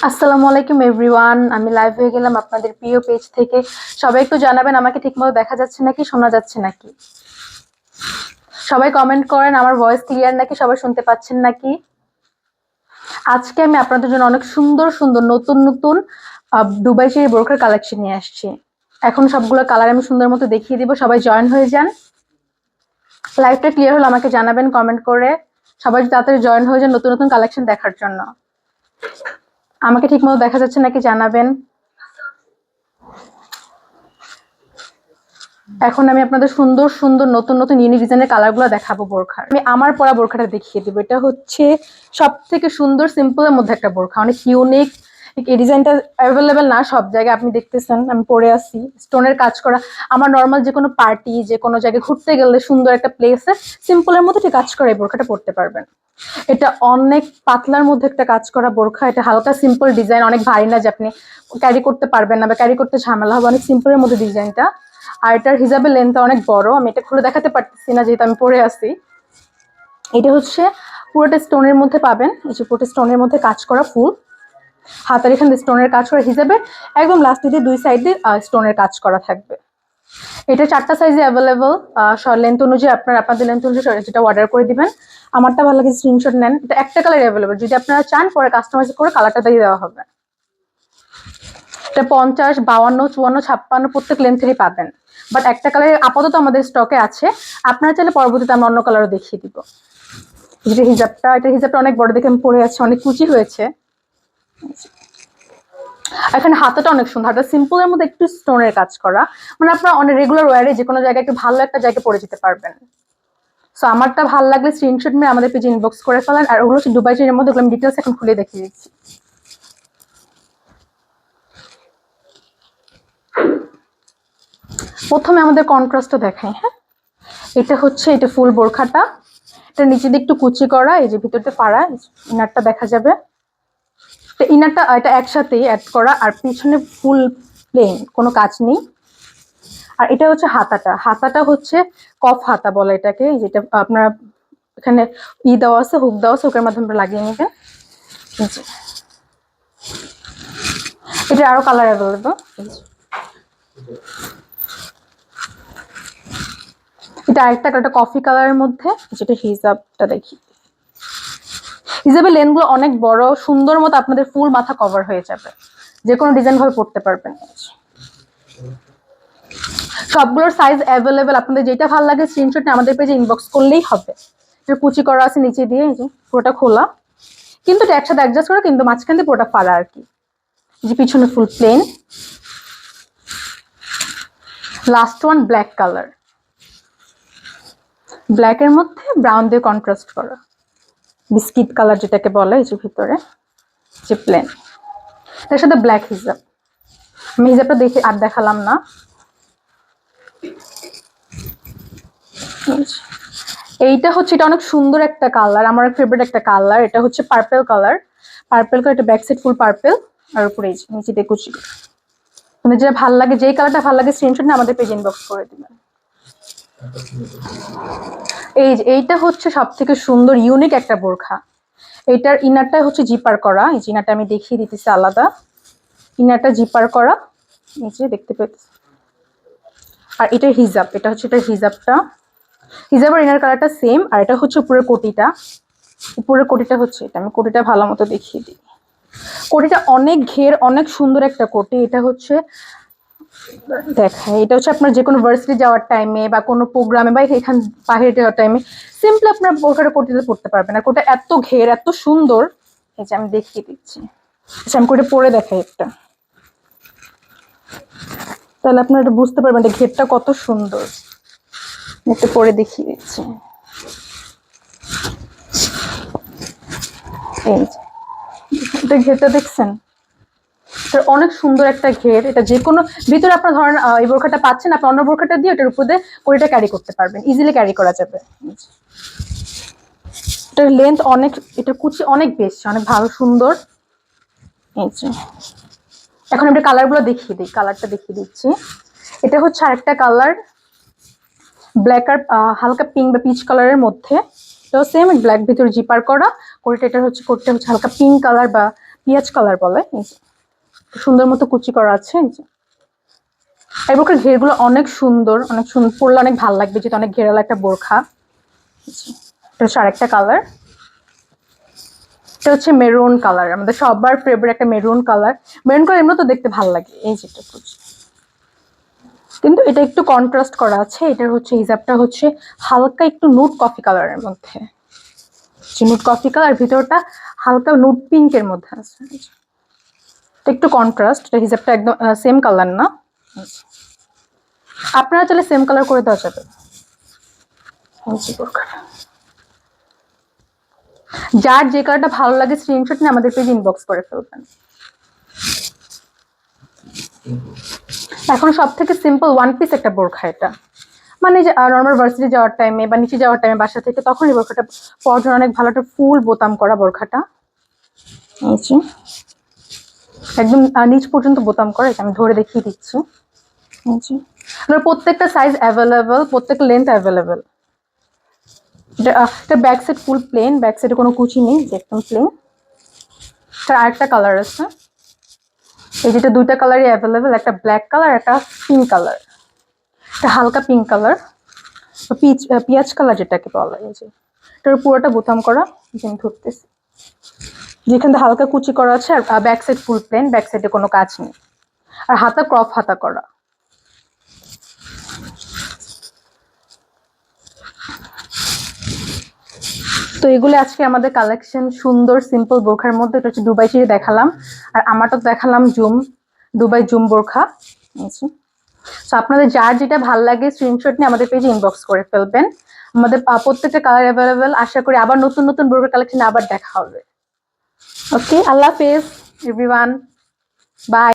আসসালামু আলাইকুম এভরিওয়ান। আমি লাইভ হয়ে গেলাম আপনাদের প্রিয় পেজ থেকে। সবাই একটু জানাবেন আমাকে ঠিকমতো দেখা যাচ্ছে নাকি, শোনা যাচ্ছে নাকি। সবাই কমেন্ট করেন আমার ভয়েস ক্লিয়ার নাকি, সবাই শুনতে পাচ্ছেন নাকি। আজকে আমি আপনাদের জন্য অনেক সুন্দর সুন্দর নতুন নতুন দুবাই চেরি বোরখার কালেকশন নিয়ে আসছি। এখন সবগুলো কালার আমি সুন্দর মতো দেখিয়ে দিব, সবাই জয়েন হয়ে যান। লাইভটা ক্লিয়ার হলে আমাকে জানাবেন কমেন্ট করে। সবাই তাড়াতাড়ি জয়েন হয়ে যান নতুন নতুন কালেকশন দেখার জন্য। আমাকে ঠিকমতো দেখা যাচ্ছে নাকি জানাবেন। এখন আমি আপনাদের সুন্দর সুন্দর নতুন নতুন ইউনিক ডিজাইনের কালারগুলো দেখাবো বোরখার। আমি আমার পরা বোরখাটা দেখিয়ে দিব। এটা হচ্ছে সব থেকে সুন্দর সিম্পলের মধ্যে একটা বোরখা, অনেক ইউনিক। এই ডিজাইনটা অ্যাভেলেবেল না সব জায়গায়, আপনি দেখতেছেন আমি পরে আছি। স্টোনের কাজ করা, আমার নর্মাল যে কোনো পার্টি, যে কোনো জায়গায় ঘুরতে গেলে সুন্দর একটা প্লেসে সিম্পলের মধ্যে ঠিক কাজ করা এই বোরখাটা পরতে পারবেন। এটা অনেক পাতলার মধ্যে একটা কাজ করা বোরখা। এটা হালকা সিম্পল ডিজাইন, অনেক ভারী না যে আপনি ক্যারি করতে পারবেন না বা ক্যারি করতে ঝামেলা হবে, অনেক সিম্পলের মধ্যে ডিজাইনটা। আর এটার হিজাবের লেন্থটা অনেক বড়, আমি এটা খুলে দেখাতে পারতেছি না যেহেতু আমি পরে আছি। এটা হচ্ছে পুরোটা স্টোনের মধ্যে পাবেন, এই যে পুরোটা স্টোনের মধ্যে কাজ করা ফুল। হাতের এখানে স্টোনের কাজ করা, হিজাবে একদম লাস্টে দিয়ে দুই সাইড দিয়ে স্টোনের কাজ করা থাকবে। এটা 4টা সাইজে অ্যাভেলেবল। লেন্থ অনুযায়ী আপনাদের লেন্থ অনুযায়ী যেটা অর্ডার করে দিবেন। আমারটা ভালো লাগে স্ক্রিনশট নেন। এটা একটা কালার অ্যাভেলেবল, যদি আপনারা চান পরে কাস্টমাইজ করে কালারটা দিয়ে দেওয়া হবে। এটা 50, 52, 54, 56 প্রত্যেক লেন্থেরই পাবেন, বাট একটা কালার আপাতত আমাদের স্টকে আছে। আপনারা চাইলে পরবর্তীতে আমরা অন্য কালারও দেখিয়ে দিব। এটা হিজাবটা অনেক বড় দেখে আমি পরে আছি, অনেক কুচি হয়েছে। এখানে হাতাটা অনেক সুন্দর, হাতা সিম্পলের মধ্যে একটু স্টোনের কাজ করা, মানে আপনারা অনেক রেগুলার ওয়ারে যে কোনো জায়গায় একটু ভালো একটা জায়গায় পরে যেতে পারবেন। সো আমারটা ভালো লাগলে স্ক্রিনশট নিয়ে আমাদের পেজে ইনবক্স করে ফেলেন। আর ওগুলো হচ্ছে দুবাই চেরির মধ্যে, ওগুলো আমি ডিটেলস এখন খুলে দেখিয়ে দিচ্ছি। প্রথমে আমাদের কন্ট্রাস্টটা দেখাই। হ্যাঁ, এটা ফুল বোরখাটা, এটা নিচে দিয়ে একটু কুচি করা, এই যে ভিতরতে ফাড়া, ইনারটা দেখা যাবে। ইনারটা এটা একসাথেই অ্যাড করা, আর পিছনে ফুল প্লেন, কোনো কাজ নেই। আর এটা হচ্ছে হাতাটা হচ্ছে কফ হাতা বলে এটাকে, যেটা আপনারা এখানে দেওয়া আছে, হুক দেওয়া আছে, হুকের মাধ্যমে লাগিয়ে নেবেন। এটা আরো কালার অ্যাভেলেবল। এটা আরেকটা কালারটা কফি কালারের মধ্যে, যেটা হিজাবটা দেখি। হিজাবের লেন্থগুলো অনেক বড়, সুন্দর মতো আপনাদের ফুল মাথা কভার হয়ে যাবে, যে কোনো ডিজাইন ভাবে পড়তে পারবেন। সবগুলোর সাইজ অ্যাভেলেবেল, আপনাদের যেটা ভালো লাগে স্ক্রিনশট নিয়ে আমাদের পেজে ইনবক্স করলেই হবে। এটা কুচি করা আছে নিচে দিয়ে, এই যে পুরোটা খোলা, কিন্তু এটা একসাথে অ্যাডজাস্ট করা, কিন্তু মাঝখান দিয়ে পুরোটা ফাড়া আর কি। যে পিছনে full plain. Last one black colour, ব্ল্যাকের মধ্যে ব্রাউন দিয়ে কন্ট্রাস্ট করা, বিস্কিট কালার যেটাকে বলে, এই যে ভিতরে যে প্লেন, তার সাথে ব্ল্যাক হিজাব। আমি হিজাবটা দেখে আর দেখালাম না। এইটা হচ্ছে, এটা অনেক সুন্দর একটা কালার, আমার ফেভারিট একটা কালার। এটা হচ্ছে পার্পেল কালার, এটা ব্যাক সাইড ফুল পার্পেল, আর উপরে এই নিচে দিয়ে কুচি। মানে যেটা ভালো লাগে, যেই কালারটা ভালো লাগে স্ক্রিনশট নিয়ে আমাদের পেজ ইনবক্স করে দিবেন। এইটা হচ্ছে সব থেকে সুন্দর ইউনিক একটা বোরখা। এইটার ইনারটা হচ্ছে জিপার করা, এই যে ইনারটা আমি দেখিয়ে দিতেছি আলাদা। ইনারটা জিপার করা, এই যে দেখতে পেতেছি। আর এটার হিজাব, এটা হচ্ছে এটার হিজাবটা। হিজাবের ইনার কালারটা সেম, আর এটা হচ্ছে উপরের কোটিটা। উপরের কোটিটা হচ্ছে এটা, আমি কোটিটা ভালো মতো দেখিয়ে দিই। কোটিটা অনেক ঘের, অনেক সুন্দর একটা কোটি। এটা হচ্ছে এটা হচ্ছে আপনার যে কোনো ভার্সিটি যাওয়ার টাইমে বা কোনো প্রোগ্রামে বা এখান বাইরে যাওয়ার টাইমে সিম্পলি আপনার বোরখাটা কোটিতে পড়তে পারবেন। আর কোটা এত ঘের, এত সুন্দর, এই যে আমি দেখিয়ে দিচ্ছি। আচ্ছা, আমি কোটা পরে দেখাই একটা, তাহলে আপনারা এটা বুঝতে পারবেন এটা ঘেরটা কত সুন্দর। একটু পরে দেখিয়ে দিচ্ছি। এই যে এটা ঘেরটা দেখছেন, অনেক সুন্দর একটা ঘের। এটা যে কোনো ভিতরে আপনার ধরেন এই বোরখাটা পাচ্ছেন, আপনি অন্য বোরখাটা দিয়ে এটার উপর দিয়ে কোটিটা ক্যারি করতে পারবেন, ইজিলি ক্যারি করা যাবে। এটার লেন্থ অনেক, এটা কুচি অনেক বেশি, অনেক ভালো সুন্দর। এই যে এখন আমরা কালারগুলো দেখিয়ে দিই, কালারটা দেখিয়ে দিচ্ছি। এটা হচ্ছে আরেকটা কালার, ব্ল্যাক আর হালকা পিঙ্ক বা পিচ কালারের মধ্যে। এটাও সেম ব্ল্যাক, ভিতরে জিপার করা কোটিটা। এটা হচ্ছে কোটটা হচ্ছে হালকা পিঙ্ক কালার বা পিঁয়াজ কালার বলে, এই যে সুন্দর মতো কুচি করা আছে। এই যে এই বোরখার ঘেরগুলো অনেক সুন্দর, পরলে অনেক ভালো লাগবে, যেটা অনেক ঘেরালো একটা বোরখা। এটা হচ্ছে আরেকটা কালার, এটা হচ্ছে মেরুন কালার, আমাদের সবার ফেভারিট একটা মেরুন কালার। মেরুন কালার এমনি তো দেখতে ভালো লাগে। এই যেটা কুচি, কিন্তু এটা একটু কন্ট্রাস্ট করা আছে। এটার হচ্ছে হিজাবটা হচ্ছে হালকা একটু নুট কফি কালারের মধ্যে, নুট কফি কালার, ভিতরটা হালকা নুট পিঙ্কের মধ্যে আছে। একটু কন্ট্রাস্ট, এটা হিজাবটা একদম সেম কালার না, আপনারা চাইলে সেম কালার করে দেওয়া যাবে। যার যে কালারটা ভালো লাগে স্ক্রিনশট নিয়ে আমাদের পেজে ইনবক্স করে ফেলবেন। এখন সব থেকে সিম্পল ওয়ান পিস একটা বোরখা এটা, মানে যে নর্মাল ভার্সিটি যাওয়ার টাইমে বা নিচে যাওয়ার টাইমে বাসা থেকে, তখন এই বোরখাটা পরার জন্য অনেক ভালো একটা ফুল বোতাম করা বোরখাটা। একদম নিচ পর্যন্ত বোতাম করা, এটা আমি ধরে দেখিয়ে দিচ্ছি। প্রত্যেকটা সাইজ অ্যাভেলেবেল, প্রত্যেকটা লেন্থ অ্যাভেলেবেল। এটা ব্যাক সাইড ফুল প্লেন, ব্যাক সাইডে কোনো কুচি নেই, একদম প্লেন। এটা আরেকটা কালার আছে, এই যেটা দুইটা কালারই অ্যাভেলেবেল, একটা ব্ল্যাক কালার, একটা পিঙ্ক কালার, একটা হালকা পিঙ্ক কালার, পিঁয়াজ কালার যেটাকে বলা। এই যে এটার পুরোটা বোতাম করা, আমি ধরতেছি, যেখানে হালকা কুচি করা আছে, আর ব্যাক সাইড ফুল প্লেন, ব্যাক সাইডে কোনো কাজ নেই, আর হাতা ক্রপ হাতা করা। তো এগুলো আজকে আমাদের কালেকশন, সুন্দর সিম্পল বোরখার মধ্যে। এটা হচ্ছে দুবাই চিরি দেখালাম, আর আমারটা দেখালাম দুবাই জুম বোরখা। তো আপনাদের যার যেটা ভালো লাগে স্ক্রিনশট নিয়ে আমাদের পেজে ইনবক্স করে ফেলবেন। আমাদের প্রত্যেকটা কালার অ্যাভেলেবেল। আশা করি আবার নতুন নতুন বোরখার কালেকশন আবার দেখা হবে। ওকে, আল্লাহ হাফেজ এভরিওয়ান, বাই।